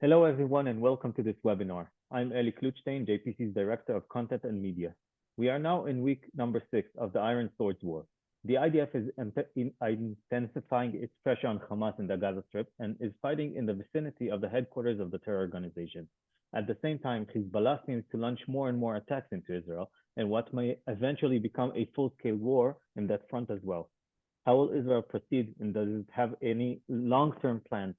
Hello, everyone, and welcome to this webinar. I'm Eli Klutstein, JPC's Director of Content and Media. We are now in week number 6 of the Iron Swords War. The IDF is intensifying its pressure on Hamas in the Gaza Strip and is fighting in the vicinity of the headquarters of the terror organization. At the same time, Hezbollah seems to launch more and more attacks into Israel and what may eventually become a full-scale war in that front as well. How will Israel proceed, and does it have any long-term plans?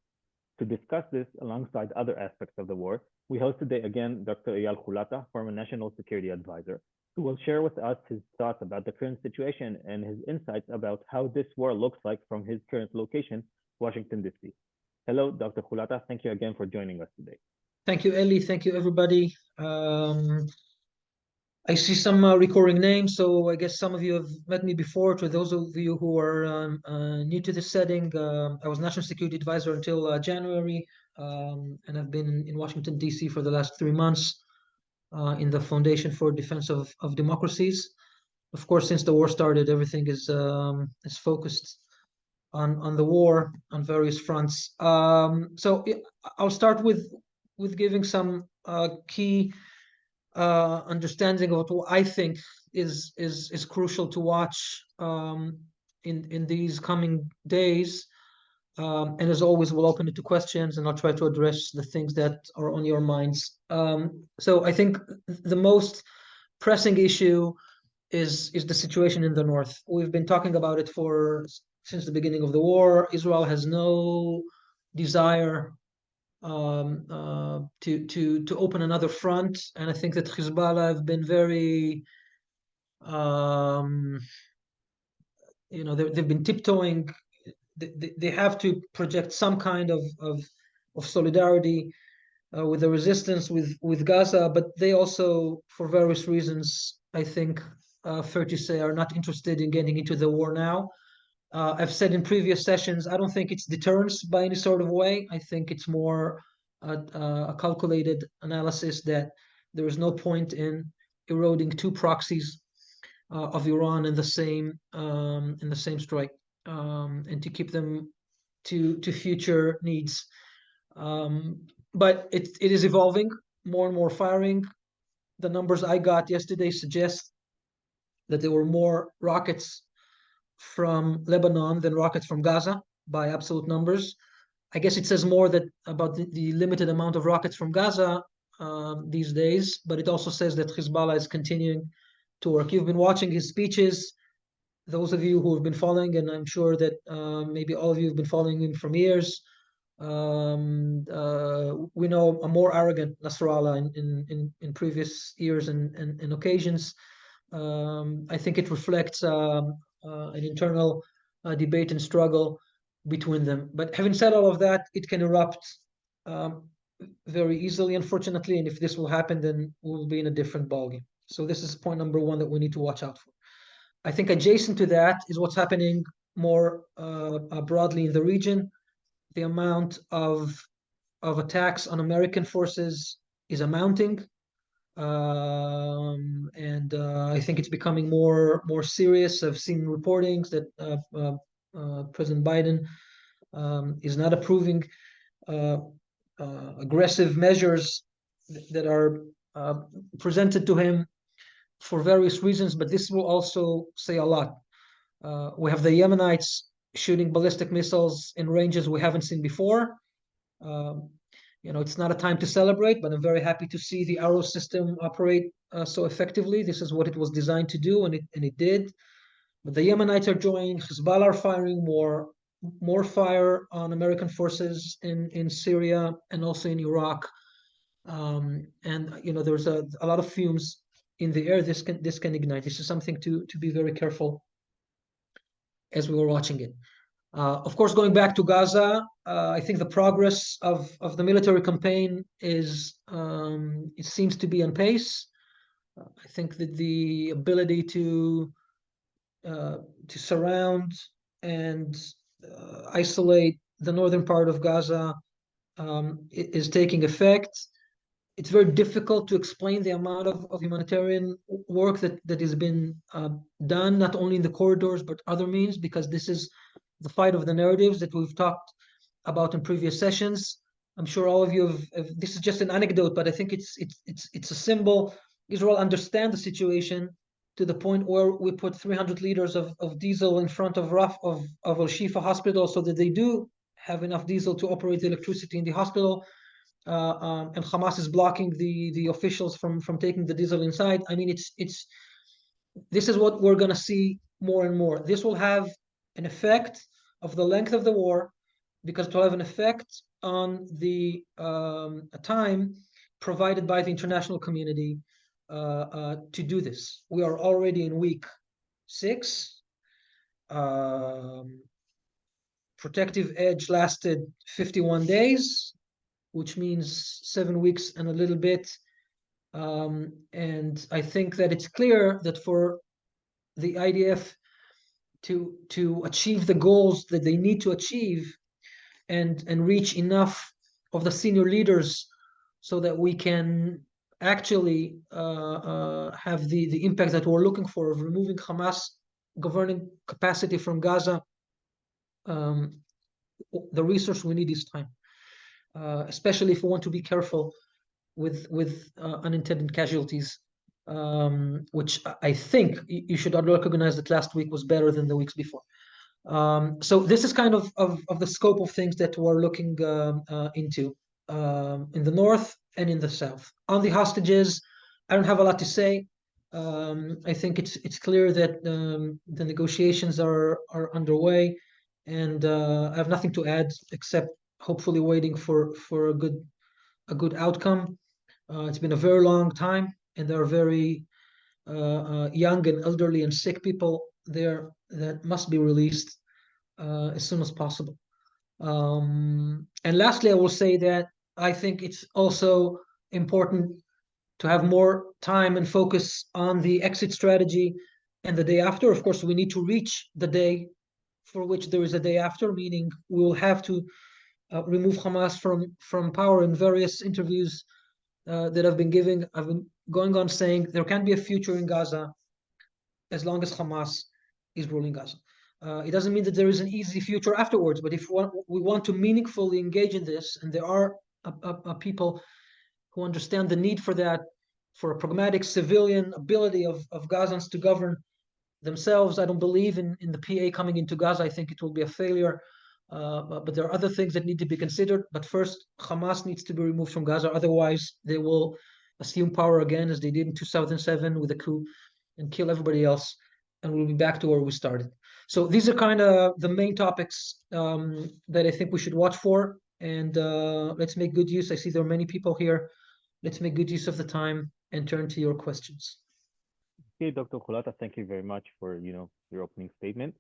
To discuss this alongside other aspects of the war, we host today again Dr. Eyal Hulata, former National Security Advisor, who will share with us his thoughts about the current situation and his insights about how this war looks like from his current location, Washington, D.C. Hello, Dr. Hulata. Thank you again for joining us today. Thank you, Eli. Thank you, everybody. I see some recurring names, so I guess some of you have met me before. To those of you who are new to this setting, I was National Security Advisor until January, and I've been in Washington, D.C. for the last 3 months in the Foundation for Defense of Democracies. Of course, since the war started, everything is focused on the war on various fronts. So I'll start with giving some key understanding of what I think is crucial to watch in these coming days. And as always, we'll open it to questions, and I'll try to address the things that are on your minds. So I think the most pressing issue is the situation in the north. We've been talking about it since the beginning of the war. Israel has no desire to open another front, and I think that Hezbollah have been very, they've been tiptoeing. They have to project some kind of solidarity with the resistance with Gaza, but they also, for various reasons, I think, fair to say, are not interested in getting into the war now. I've said in previous sessions, I don't think it's deterrence by any sort of way. I think it's more a calculated analysis that there is no point in eroding two proxies of Iran in the same strike, and to keep them to future needs. But it is evolving, more and more firing. The numbers I got yesterday suggest that there were more rockets from Lebanon than rockets from Gaza by absolute numbers. I guess it says more about the limited amount of rockets from Gaza these days, but it also says that Hezbollah is continuing to work. You've been watching his speeches. Those of you who have been following, and I'm sure that maybe all of you have been following him for years, we know a more arrogant Nasrallah in previous years and occasions. I think it reflects an internal debate and struggle between them. But having said all of that, it can erupt very easily, unfortunately. And if this will happen, then we'll be in a different ballgame. So this is point number one that we need to watch out for. I think adjacent to that is what's happening more broadly in the region. The amount of attacks on American forces is amounting. And I think it's becoming more serious. I've seen reportings that President Biden is not approving aggressive measures that are presented to him for various reasons, but this will also say a lot. We have the Yemenites shooting ballistic missiles in ranges we haven't seen before. It's not a time to celebrate, but I'm very happy to see the Arrow system operate so effectively. This is what it was designed to do, and it did. But the Yemenites are joining. Hezbollah are firing more fire on American forces in Syria and also in Iraq. And there's a lot of fumes in the air. This can ignite. This is something to be very careful as we were watching it. Of course, going back to Gaza, I think the progress of the military campaign it seems to be on pace. I think that the ability to surround and isolate the northern part of Gaza is taking effect. It's very difficult to explain the amount of humanitarian work that has been done, not only in the corridors, but other means, because this is the fight of the narratives that we've talked about in previous sessions. I'm sure all of you have this is just an anecdote, but I think it's a symbol. Israel understand the situation to the point where we put 300 liters of diesel in front of Al Shifa hospital so that they do have enough diesel to operate the electricity in the hospital. And Hamas is blocking the officials from taking the diesel inside. I mean, it's this is what we're going to see more and more. This will have an effect of the length of the war, because it will have an effect on the time provided by the international community to do this. We are already in week 6. Protective edge lasted 51 days, which means 7 weeks and a little bit. And I think that it's clear that for the IDF to achieve the goals that they need to achieve and reach enough of the senior leaders so that we can actually have the impact that we're looking for of removing Hamas governing capacity from Gaza. The resource we need is time, especially if we want to be careful with unintended casualties, which I think you should recognize that last week was better than the weeks before. So this is kind of the scope of things that we're looking into in the north and in the south. On the hostages, I don't have a lot to say. I think it's clear that the negotiations are underway, and I have nothing to add except hopefully waiting for a good outcome. It's been a very long time, and there are very young and elderly and sick people there that must be released as soon as possible. And lastly, I will say that I think it's also important to have more time and focus on the exit strategy and the day after. Of course, we need to reach the day for which there is a day after, meaning we will have to remove Hamas from power. In various interviews that I've been going on saying there can be a future in Gaza as long as Hamas is ruling Gaza. It doesn't mean that there is an easy future afterwards, but if we want to meaningfully engage in this, and there are people who understand the need for that, for a pragmatic civilian ability of Gazans to govern themselves. I don't believe in the PA coming into Gaza. I think it will be a failure. But there are other things that need to be considered. But first, Hamas needs to be removed from Gaza. Otherwise, they will assume power again, as they did in 2007 with a coup, and kill everybody else. And we'll be back to where we started. So these are kind of the main topics that I think we should watch for. And let's make good use. I see there are many people here. Let's make good use of the time and turn to your questions. Okay, Dr. Kulata, thank you very much for your opening statement.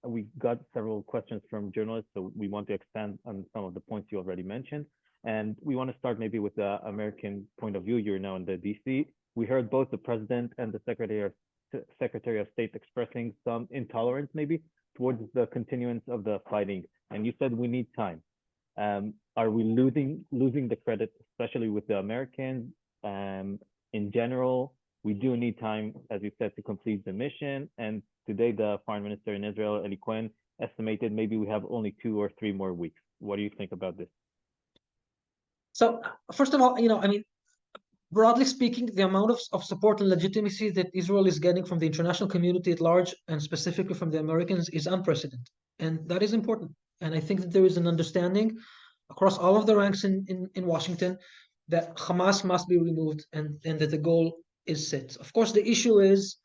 We got several questions from journalists, so we want to expand on some of the points you already mentioned. And we want to start maybe with the American point of view. You're now in the DC. We heard both the president and the Secretary of State expressing some intolerance maybe towards the continuance of the fighting. And you said we need time. Are we losing the credit, especially with the Americans? In general, we do need time, as you said, to complete the mission. And today, the foreign minister in Israel, Eli Cohen, estimated maybe we have only 2 or 3 more weeks. What do you think about this? So, first of all, I mean, broadly speaking, the amount of support and legitimacy that Israel is getting from the international community at large, and specifically from the Americans, is unprecedented. And that is important. And I think that there is an understanding across all of the ranks in Washington that Hamas must be removed and that the goal is set. Of course, the issue is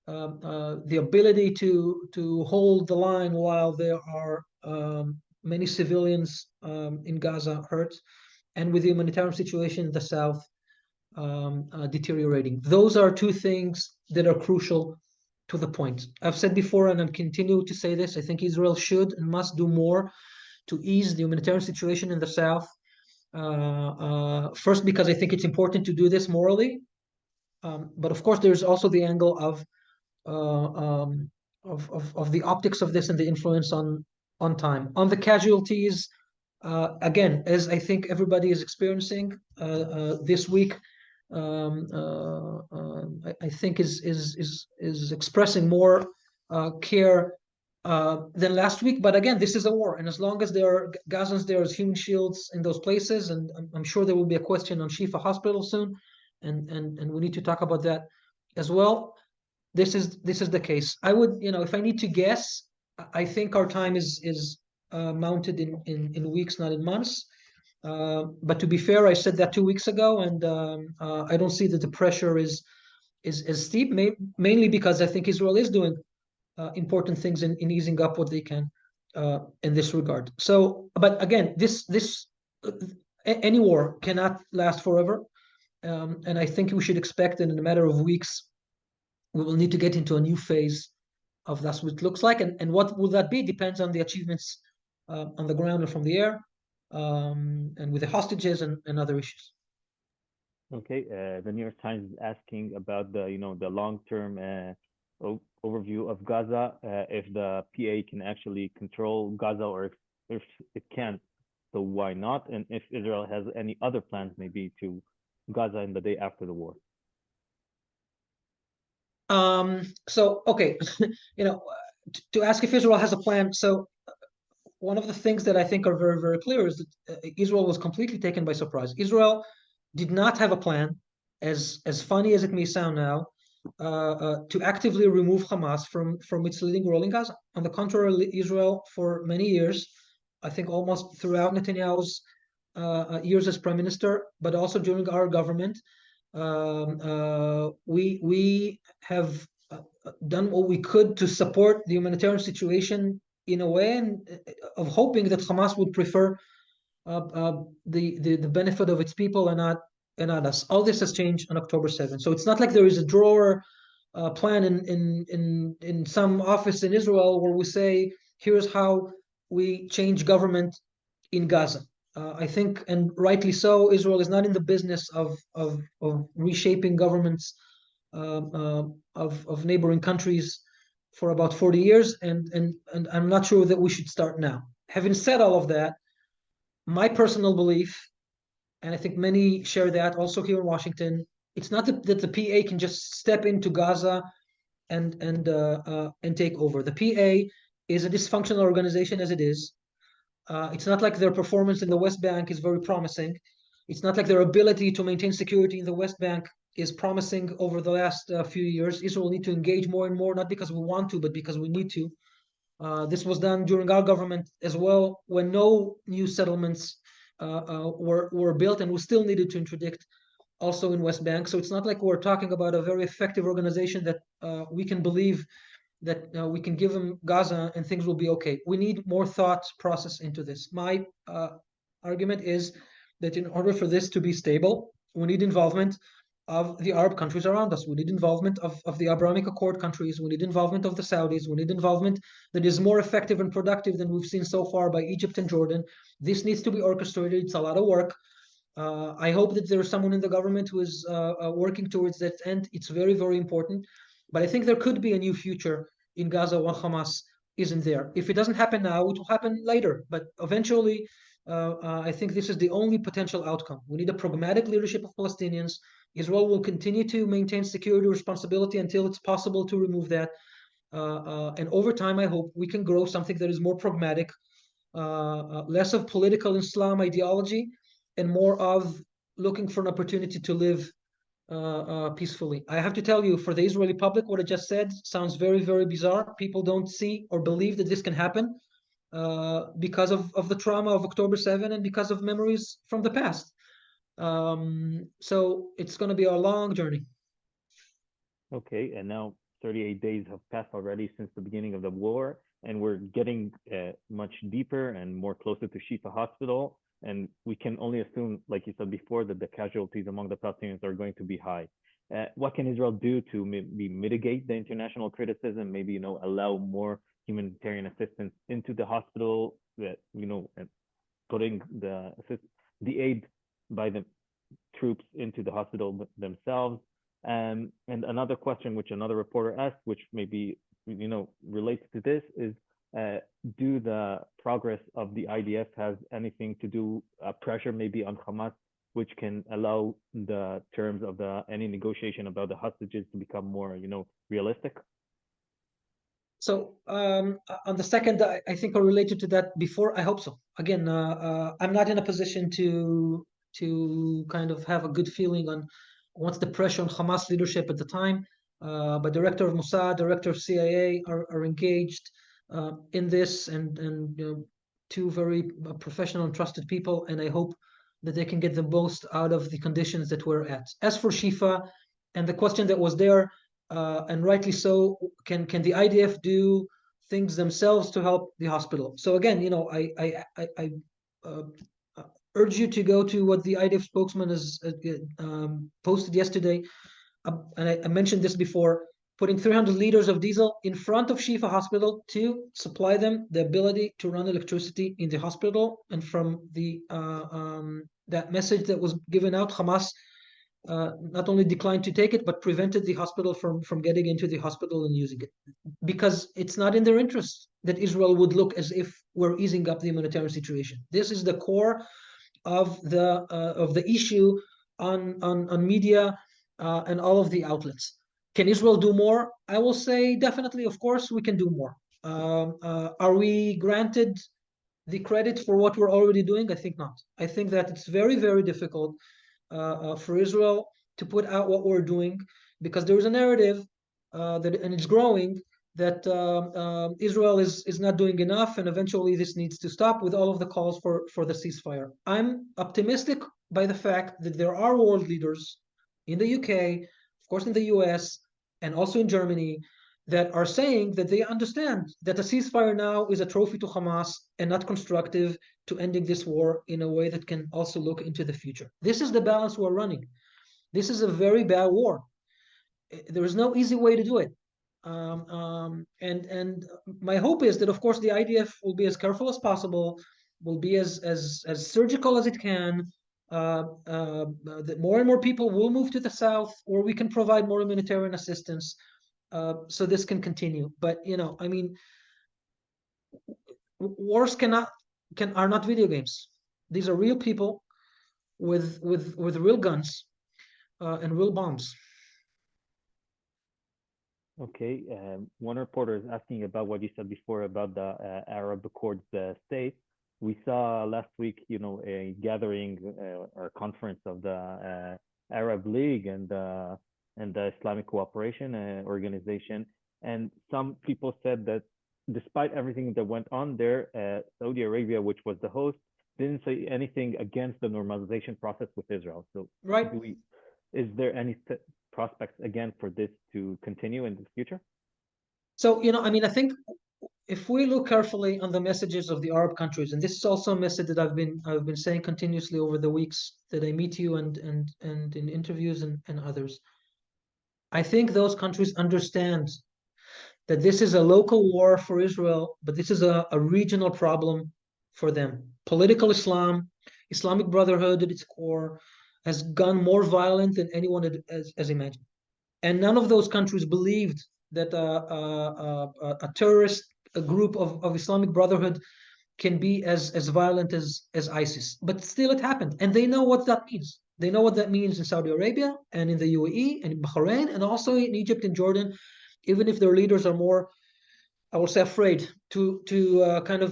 the ability to hold the line while there are many civilians in Gaza hurt, and with the humanitarian situation in the south deteriorating. Those are 2 things that are crucial to the point. I've said before, and I'll continue to say this, I think Israel should and must do more to ease the humanitarian situation in the south. First, because I think it's important to do this morally, but of course, there's also the angle of the optics of this and the influence on time. On the casualties, again, as I think everybody is experiencing this week, I think is expressing more care than last week. But again, this is a war, and as long as there are Gazans, there is human shields in those places, and I'm sure there will be a question on Shifa Hospital soon, and we need to talk about that as well. This is the case. I would, if I need to guess, I think our time is mounted in weeks, not in months. But to be fair, I said that 2 weeks ago, and I don't see that the pressure is steep, mainly because I think Israel is doing important things in easing up what they can in this regard. So, but again, this any war cannot last forever, and I think we should expect that in a matter of weeks we will need to get into a new phase of that's what it looks like, and what will that be depends on the achievements on the ground and from the air, and with the hostages and other issues. Okay, the New York Times is asking about the long-term overview of Gaza, if the PA can actually control Gaza or if it can't, so why not? And if Israel has any other plans maybe to Gaza in the day after the war. So okay, to ask if Israel has a plan. So one of the things that I think are very, very clear is that Israel was completely taken by surprise. Israel did not have a plan, as funny as it may sound now, to actively remove Hamas from its leading role in Gaza. On the contrary, Israel for many years, I think almost throughout Netanyahu's years as prime minister, but also during our government, we have done what we could to support the humanitarian situation in a way, and of hoping that Hamas would prefer the benefit of its people and not us. All this has changed on October 7th. So it's not like there is a drawer plan in some office in Israel where we say, here's how we change government in Gaza. I think, and rightly so, Israel is not in the business of reshaping governments of neighboring countries for about 40 years, and I'm not sure that we should start now. Having said all of that, my personal belief, and I think many share that also here in Washington, it's not that the PA can just step into Gaza and take over. The PA is a dysfunctional organization as it is. It's not like their performance in the West Bank is very promising. It's not like their ability to maintain security in the West Bank is promising over the last few years. Israel need to engage more and more, not because we want to, but because we need to. This was done during our government as well, when no new settlements were built, and we still needed to interdict also in West Bank. So it's not like we're talking about a very effective organization that we can believe that we can give them Gaza and things will be okay. We need more thought process into this. My argument is that in order for this to be stable, we need involvement of the Arab countries around us. We need involvement of the Abrahamic Accord countries. We need involvement of the Saudis. We need involvement that is more effective and productive than we've seen so far by Egypt and Jordan. This needs to be orchestrated. It's a lot of work. I hope that there is someone in the government who is working towards that end. It's very, very important. But I think there could be a new future in Gaza when Hamas isn't there. If it doesn't happen now, it will happen later. But eventually, I think this is the only potential outcome. We need a pragmatic leadership of Palestinians. Israel will continue to maintain security responsibility until it's possible to remove that. And over time, I hope we can grow something that is more pragmatic, less of political Islam ideology, and more of looking for an opportunity to live peacefully. I have to tell you, for the Israeli public, what I just said sounds very, very bizarre. People don't see or believe that this can happen because of the trauma of October 7 and because of memories from the past. So it's going to be a long journey. Okay, and now 38 days have passed already since the beginning of the war, and we're getting much deeper and more closer to Shifa Hospital. And we can only assume, like you said before, that the casualties among the Palestinians are going to be high. What can Israel do to maybe mitigate the international criticism? Maybe allow more humanitarian assistance into the hospital. That and putting the aid by the troops into the hospital themselves. And another question, which another reporter asked, which maybe relates to this, is do the progress of the IDF has anything to do pressure maybe on Hamas, which can allow the terms of any negotiation about the hostages to become more realistic? So on the second, I think are related to that before. I hope so. Again, I'm not in a position to kind of have a good feeling on what's the pressure on Hamas leadership at the time. But director of Mossad, director of CIA are engaged in this, and two very professional and trusted people. And I hope that they can get the most out of the conditions that we're at. As for Shifa, and the question that was there, and rightly so, can the IDF do things themselves to help the hospital? So again, I uh, urge you to go to what the IDF spokesman has posted yesterday, and I mentioned this before, putting 300 liters of diesel in front of Shifa Hospital to supply them the ability to run electricity in the hospital. And from that message that was given out, Hamas not only declined to take it, but prevented the hospital from getting into the hospital and using it, because it's not in their interest that Israel would look as if we're easing up the humanitarian situation. This is the core of the issue on media and all of the outlets. Can Israel do more? I will say definitely, of course, we can do more. Are we granted the credit for what we're already doing? I think not. I think that it's very, very difficult for Israel to put out what we're doing, because there is a narrative and it's growing, that Israel is not doing enough, and eventually this needs to stop with all of the calls for the ceasefire. I'm optimistic by the fact that there are world leaders in the UK, of course in the US, and also in Germany, that are saying that they understand that a ceasefire now is a trophy to Hamas and not constructive to ending this war in a way that can also look into the future. This is the balance we're running. This is a very bad war. There is no easy way to do it. And my hope is that, of course, the IDF will be as careful as possible, will be as surgical as it can. That more and more people will move to the south, or we can provide more humanitarian assistance, so this can continue. But I mean, wars are not video games. These are real people with real guns and real bombs. Okay, one reporter is asking about what you said before about the Arab Accords states. We saw last week, a gathering or conference of the Arab League and the Islamic Cooperation Organization, and some people said that despite everything that went on there, Saudi Arabia, which was the host, didn't say anything against the normalization process with Israel. So, Right. is there any prospects again for this to continue in the future? So, I mean, I think if we look carefully on the messages of the Arab countries, and this is also a message that I've been saying continuously over the weeks that I meet you and in interviews and others, I think those countries understand that this is a local war for Israel, but this is a regional problem for them. Political Islam, Islamic Brotherhood at its core, has gone more violent than anyone has imagined. And none of those countries believed that a terrorist group of Islamic Brotherhood can be as violent as ISIS. But still, it happened, and they know what that means. They know what that means in Saudi Arabia and in the UAE and in Bahrain and also in Egypt and Jordan, even if their leaders are more, I will say, afraid to kind of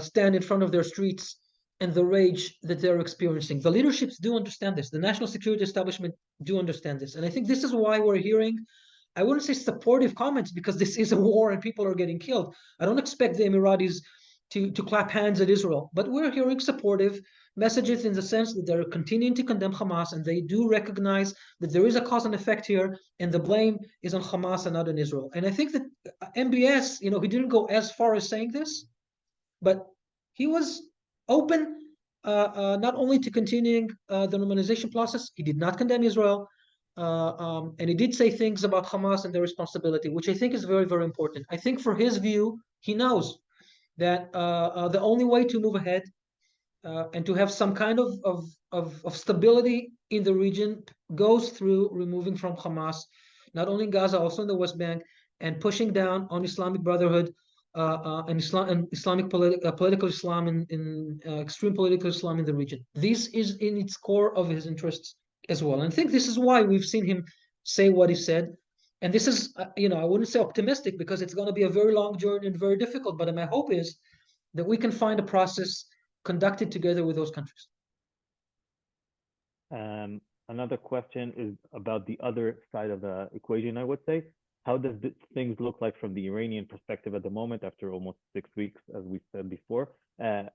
stand in front of their streets and the rage that they're experiencing. The leaderships do understand this. The national security establishment do understand this, and I think this is why we're hearing, I wouldn't say supportive comments, because this is a war and people are getting killed. I don't expect the Emiratis to clap hands at Israel, but we're hearing supportive messages in the sense that they're continuing to condemn Hamas, and they do recognize that there is a cause and effect here, and the blame is on Hamas and not on Israel. And I think that MBS, he didn't go as far as saying this, but he was open not only to continuing the normalization process. He did not condemn Israel, and he did say things about Hamas and their responsibility, which I think is very, very important. I think for his view, he knows that the only way to move ahead and to have some kind of stability in the region goes through removing from Hamas, not only in Gaza, also in the West Bank, and pushing down on Islamic Brotherhood and Islamic political Islam in extreme political Islam in the region. This is in its core of his interests as well. And I think this is why we've seen him say what he said. And this is, I wouldn't say optimistic because it's going to be a very long journey and very difficult. But my hope is that we can find a process conducted together with those countries. Another question is about the other side of the equation, I would say. How does things look like from the Iranian perspective at the moment after almost 6 weeks, as we said before?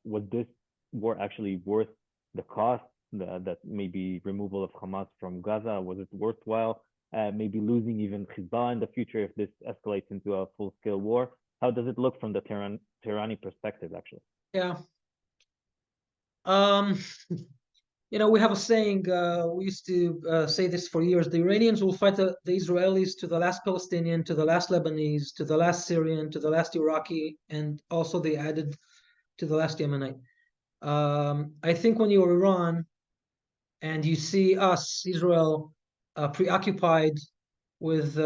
Was this war actually worth the cost, that maybe removal of Hamas from Gaza? Was it worthwhile? Maybe losing even Hezbollah in the future if this escalates into a full-scale war? How does it look from the Tehran perspective, actually? Yeah. Um, we have a saying, we used to say this for years: the Iranians will fight the Israelis to the last Palestinian, to the last Lebanese, to the last Syrian, to the last Iraqi, and also they added to the last Yemenite. I think when you're Iran and you see us, Israel, preoccupied with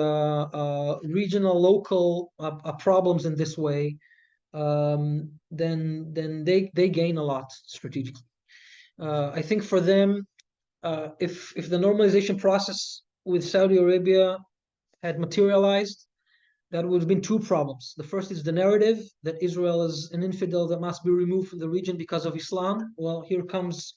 regional, local problems in this way, then they gain a lot strategically. I think for them, if the normalization process with Saudi Arabia had materialized, that would have been two problems. The first is the narrative that Israel is an infidel that must be removed from the region because of Islam. Well, here comes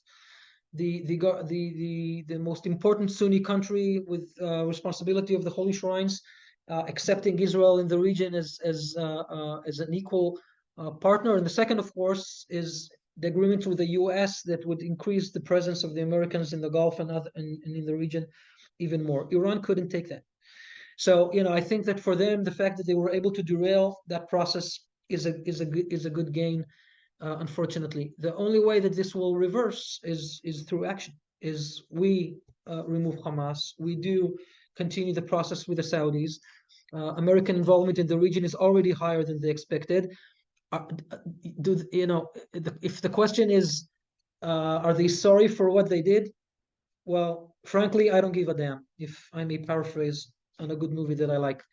the most important Sunni country with responsibility of the holy shrines, accepting Israel in the region as an equal partner. And the second, of course, is the agreement with the U.S. that would increase the presence of the Americans in the Gulf and in the region even more. Iran couldn't take that. So, I think that for them, the fact that they were able to derail that process is a good gain. Unfortunately, the only way that this will reverse is through action. Is we remove Hamas, we do continue the process with the Saudis. American involvement in the region is already higher than they expected. If the question is, are they sorry for what they did? Well, frankly, I don't give a damn, if I may paraphrase on a good movie that I like.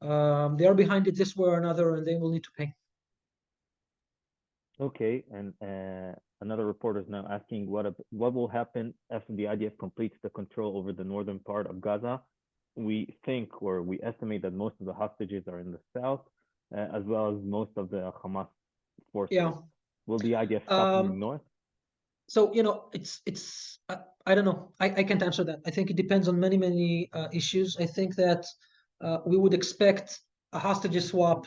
They are behind it this way or another, and they will need to pay. Okay, and another reporter is now asking what will happen after the IDF completes the control over the northern part of Gaza. We think, or we estimate, that most of the hostages are in the south, as well as most of the Hamas forces. Yeah. Will the IDF stop moving Um, north? so it's I don't know. I can't answer that. I think it depends on many issues. I think that we would expect a hostage swap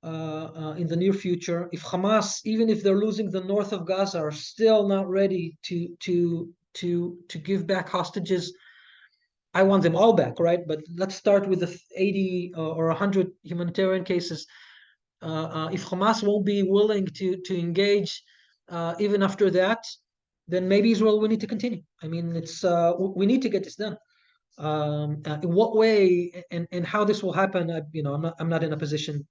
in the near future. If Hamas, even if they're losing the north of Gaza, are still not ready to give back hostages, I want them all back, right? But let's start with the 80 or 100 humanitarian cases. If Hamas won't be willing to engage even after that, then maybe Israel will need to continue. I mean, we need to get this done. In what way and how this will happen, I'm not in a position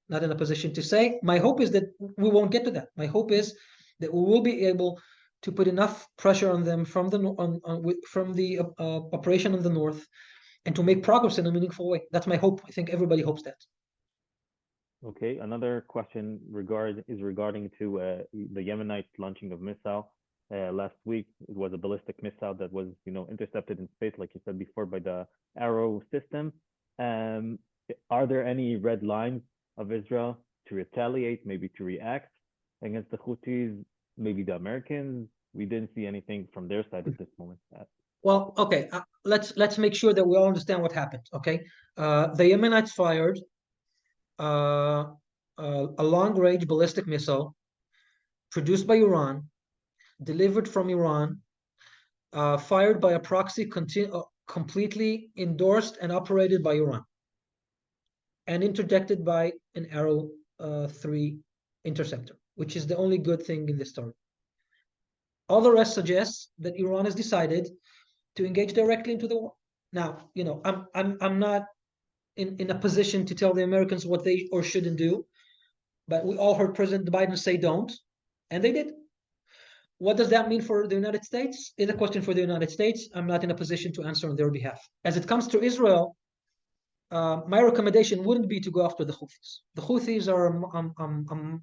to say. My hope is that we won't get to that. My hope is that we will be able to put enough pressure on them from the operation in the north, and to make progress in a meaningful way. That's my hope. I think everybody hopes that. Okay, another question regarding to the Yemenites launching of missile last week. It was a ballistic missile that was, intercepted in space, like you said before, by the Arrow system. Um, are there any red lines of Israel to retaliate, maybe to react against the Houthis, maybe the Americans? We didn't see anything from their side at this moment. Well, okay, let's make sure that we all understand what happened. Okay, the Yemenites fired a long-range ballistic missile produced by Iran, delivered from Iran, fired by a proxy completely endorsed and operated by Iran, and interjected by an Arrow 3 interceptor, which is the only good thing in this story. All the rest suggests that Iran has decided to engage directly into the war. Now, I'm not in a position to tell the Americans what they or shouldn't do, but we all heard President Biden say don't, and they did. What does that mean for the United States? Is a question for the United States. I'm not in a position to answer on their behalf. As it comes to Israel, my recommendation wouldn't be to go after the Houthis. The Houthis are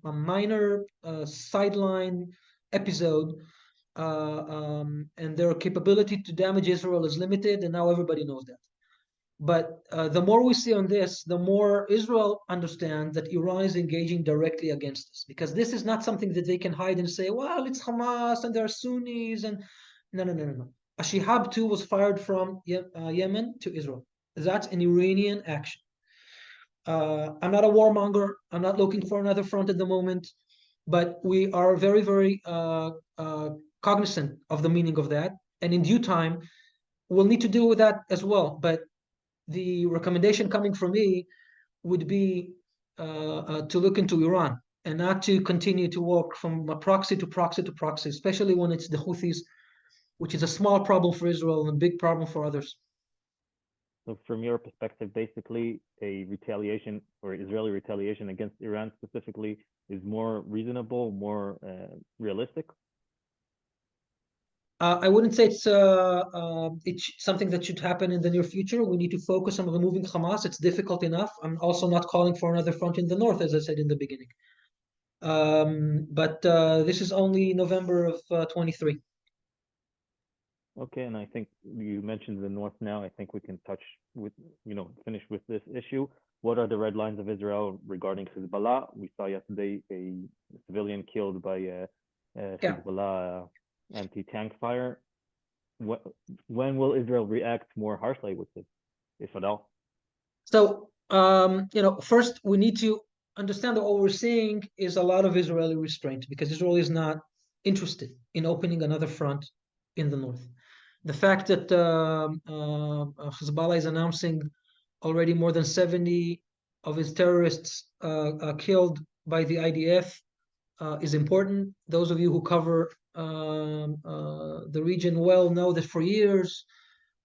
a minor sideline episode, and their capability to damage Israel is limited, and now everybody knows that. But the more we see on this, the more Israel understands that Iran is engaging directly against us, because this is not something that they can hide and say, well, it's Hamas and they're Sunnis. And no, no, no, no, no. A Shihab 2 was fired from Yemen to Israel. That's an Iranian action. I'm not a warmonger. I'm not looking for another front at the moment, but we are very, very cognizant of the meaning of that. And in due time, we'll need to deal with that as well. But the recommendation coming from me would be to look into Iran and not to continue to walk from a proxy to proxy to proxy, especially when it's the Houthis, which is a small problem for Israel and a big problem for others. So from your perspective, basically a retaliation or Israeli retaliation against Iran specifically is more reasonable, more realistic. I wouldn't say it's something that should happen in the near future. We need to focus on removing Hamas. It's difficult enough. I'm also not calling for another front in the north, as I said in the beginning. But this is only November of 23. Okay, and I think you mentioned the north now. I think we can finish with this issue. What are the red lines of Israel regarding Hezbollah? We saw yesterday a civilian killed by Hezbollah anti-tank fire. When will Israel react more harshly with this, if at all? So, first we need to understand that what we're seeing is a lot of Israeli restraint, because Israel is not interested in opening another front in the north. The fact that Hezbollah is announcing already more than 70 of his terrorists killed by the IDF is important. Those of you who cover the region well know that for years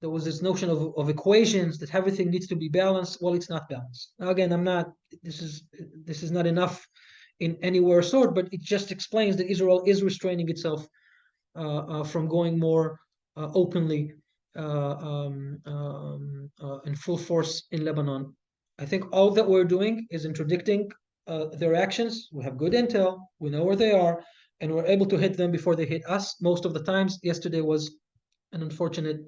there was this notion of equations, that everything needs to be balanced. Well, it's not balanced. Now, again, this is not enough in anywhere sort, but it just explains that Israel is restraining itself from going more openly in full force in Lebanon. I think all that we're doing is interdicting their actions. We have good intel, we know where they are, and we're able to hit them before they hit us most of the times. Yesterday was an unfortunate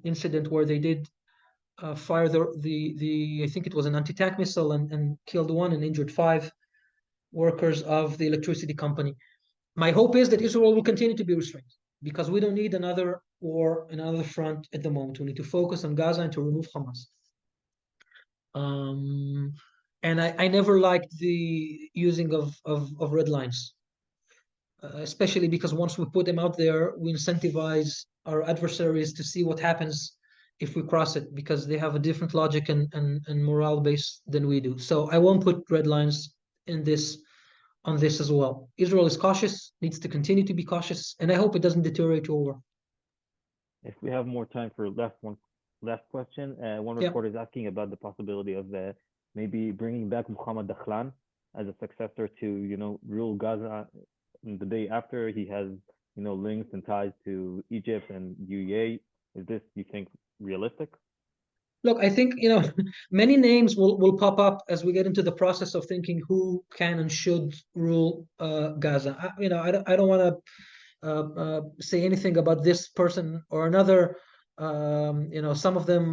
incident where they did fire the I think it was an anti-tank missile, and killed one and injured five workers of the electricity company. My hope is that Israel will continue to be restrained, because we don't need another war, another front at the moment. We need to focus on Gaza and to remove Hamas. And I never liked the using of red lines, especially because once we put them out there, we incentivize our adversaries to see what happens if we cross it, because they have a different logic and morale base than we do. So I won't put red lines in this on this as well. Israel is cautious, needs to continue to be cautious, and I hope it doesn't deteriorate to a war. If we have more time for last question, one Yeah. reporter is asking about the possibility of maybe bringing back Muhammad Dakhlan as a successor to rule Gaza the day after. He has links and ties to Egypt and UAE. Is this, you think, realistic? Look, I think many names will pop up as we get into the process of thinking who can and should rule Gaza. I don't want to say anything about this person or another. Some of them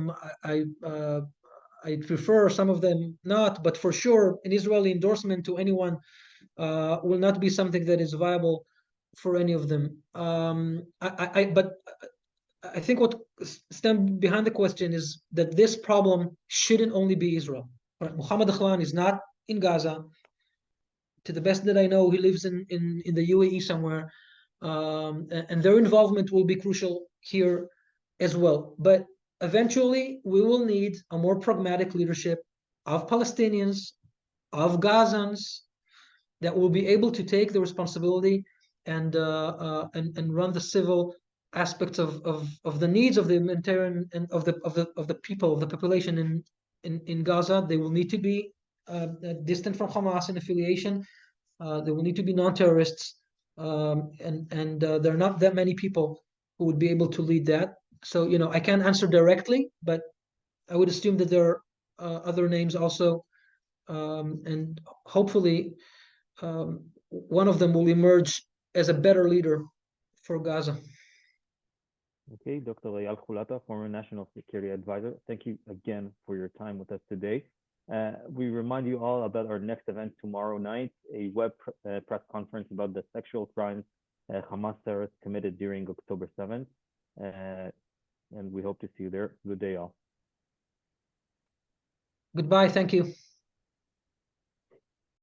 I prefer, some of them not, but for sure, an Israeli endorsement to anyone will not be something that is viable for any of them. But I think what stands behind the question is that this problem shouldn't only be Israel. Right? Muhammad Akhlan is not in Gaza. To the best that I know, he lives in the UAE somewhere, and their involvement will be crucial here as well. But eventually, we will need a more pragmatic leadership of Palestinians, of Gazans, that will be able to take the responsibility and run the civil aspects of the needs of the humanitarian and of the people, of the population in Gaza. They will need to be distant from Hamas in affiliation. They will need to be non-terrorists, and there are not that many people who would be able to lead that. So I can't answer directly, but I would assume that there are other names also, and hopefully one of them will emerge as a better leader for Gaza. Okay, Dr. Eyal Hulata, former National Security Advisor, thank you again for your time with us today. We remind you all about our next event tomorrow night, a press conference about the sexual crimes Hamas terrorists committed during October 7th. And we hope to see you there. Good day, all. Goodbye. Thank you.